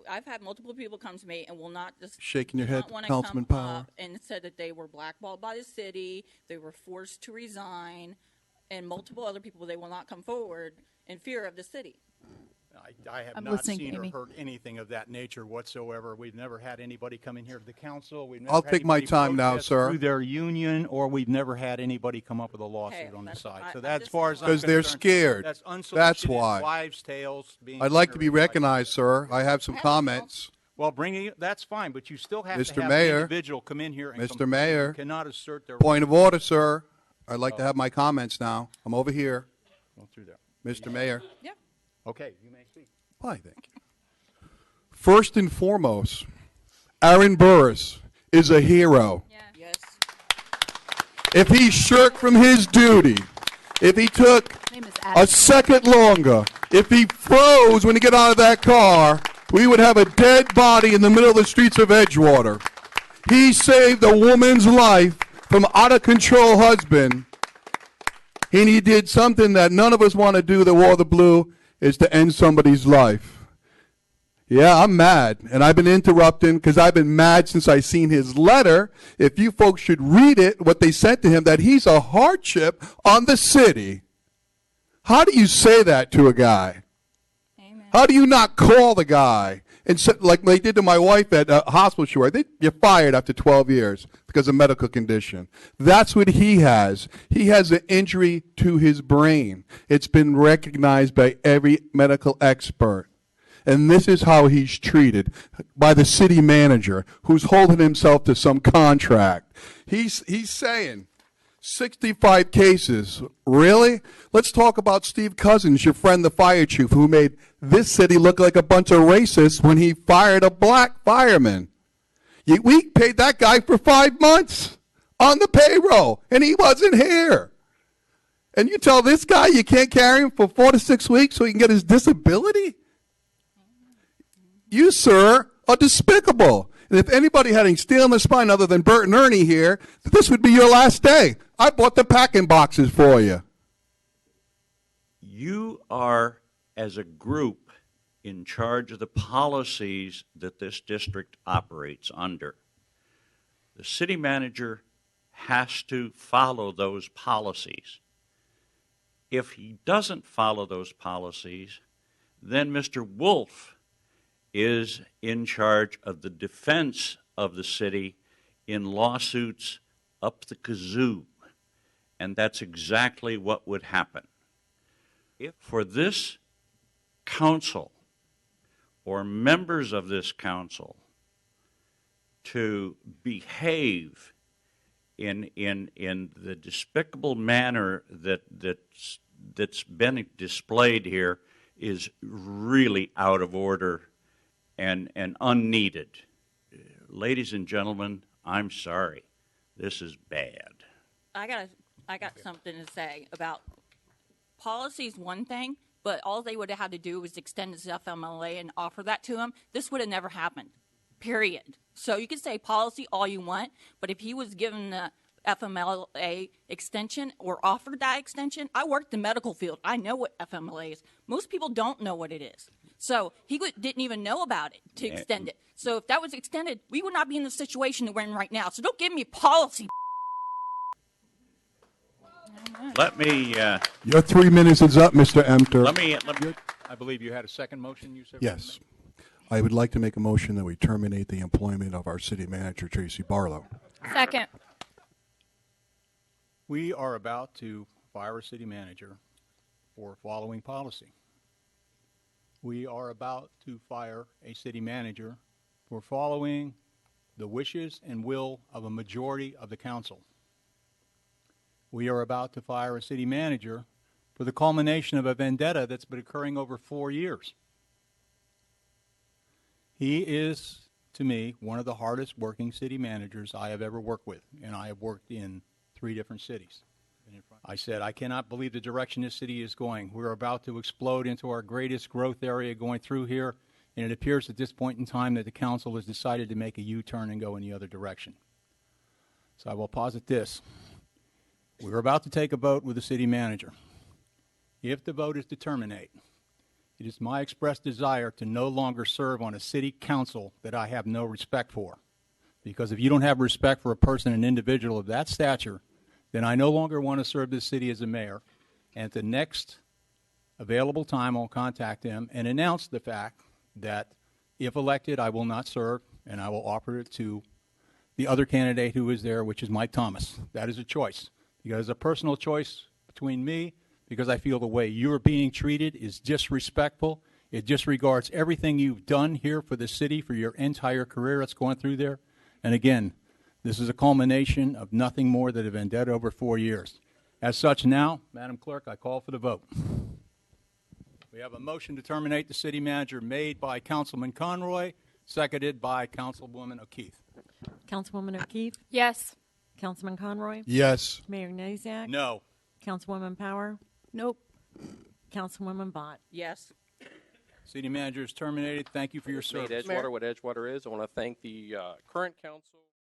I've had multiple people come to me and will not just shaking your head, want to Councilman come Power. up and said that they were blackballed by the city, they were forced to resign, and multiple other people, they will not come forward in fear of the city. I have I'm not listening, seen or Amy. heard anything of that nature whatsoever. We've never had anybody come in here to the council. We've never I'll had take my anybody time now, protest sir. through their union, or we've never had anybody come up with a lawsuit Okay, on the that's side. what So I that's just- as far as I'm Because they're concerned, scared. That's unsolicited That's why. wives' tales being I'd like to be generated by recognized, sir. I have some comments. Well, that's fine, but you still have Mr. to have Mayor. the individual come in here and Mr. complain. Mayor. You cannot assert their Point of order, sir. I'd like to have my comments now. I'm over here. Go through there. Mr. Mayor. Yeah. Okay, you may speak. Why, thank you. First and foremost, Aaron Burris is a hero. Yes. If he shirked from his duty, if he took His name is a Adam. second longer, if he froze when he got out of that car, we would have a dead body in the middle of the streets of Edgewater. He saved a woman's life from out-of-control husband, and he did something that none of us want to do that wore the blue, is to end somebody's life. Yeah, I'm mad, and I've been interrupting because I've been mad since I seen his letter. If you folks should read it, what they sent to him, that he's a hardship on the city. How do you say that to a guy? Amen. How do you not call the guy? And so, like they did to my wife at hospital shore, you're fired after 12 years because of medical condition. That's what he has. He has an injury to his brain. It's been recognized by every medical expert. And this is how he's treated by the city manager, who's holding himself to some contract. He's saying 65 cases. Really? Let's talk about Steve Cousins, your friend, the fire chief, who made this city look like a bunch of racists when he fired a black fireman. We paid that guy for 5 months on the payroll, and he wasn't here. And you tell this guy you can't carry him for 4 to 6 weeks so he can get his disability? You, sir, are despicable. And if anybody had any steel in their spine other than Bert and Ernie here, this would be your last day. I bought the packing boxes for you. You are, as a group, in charge of the policies that this district operates under. The city manager has to follow those policies. If he doesn't follow those policies, then Mr. Wolf is in charge of the defense of the city in lawsuits up the kazoo. And that's exactly what would happen. If for this council or members of this council to behave in the despicable manner that's been displayed here is really out of order and unneeded. Ladies and gentlemen, I'm sorry. This is bad. I got something to say about policy is one thing, but all they would have had to do was extend his FMLA and offer that to him. This would have never happened, period. So you can say policy all you want, but if he was given the FMLA extension or offered that extension, I worked in the medical field. I know what FMLA is. Most people don't know what it is. So he didn't even know about it to extend it. So if that was extended, we would not be in the situation that we're in right now. So don't give me policy. Let me, Your 3 minutes is up, Mr. Emter. let me, I believe you had a second motion, you said? Yes. I would like to make a motion that we terminate the employment of our city manager, Tracy Barlow. Second. We are about to fire a city manager for following policy. We are about to fire a city manager for following the wishes and will of a majority of the council. We are about to fire a city manager for the culmination of a vendetta that's been occurring over 4 years. He is, to me, one of the hardest working city managers I have ever worked with, and I have worked in 3 different cities. I said, I cannot believe the direction this city is going. We're about to explode into our greatest growth area going through here, and it appears at this point in time that the council has decided to make a U-turn and go in the other direction. So I will posit this. We're about to take a vote with the city manager. If the vote is to terminate, It is my expressed desire to no longer serve on a city council that I have no respect for. Because if you don't have respect for a person, an individual of that stature, then I no longer want to serve this city as a mayor. And at the next available time, I'll contact him and announce the fact that if elected, I will not serve, and I will offer it to the other candidate who is there, which is Mike Thomas. That is a choice. Because it's a personal choice between me, because I feel the way you're being treated is disrespectful. It disregards everything you've done here for the city for your entire career that's going through there. And again, this is a culmination of nothing more than a vendetta over 4 years. As such now, Madam Clerk, I call for the vote. We have a motion to terminate the city manager made by Councilman Conroy, seconded by Councilwoman O'Keefe. Councilwoman O'Keefe? Yes. Councilman Conroy? Yes. Mayor Nozak? No. Councilwoman Power? Nope. Councilwoman Bott? Yes. City manager is terminated. Thank you for your Made service. Edgewater what Edgewater is. I want to thank the current council.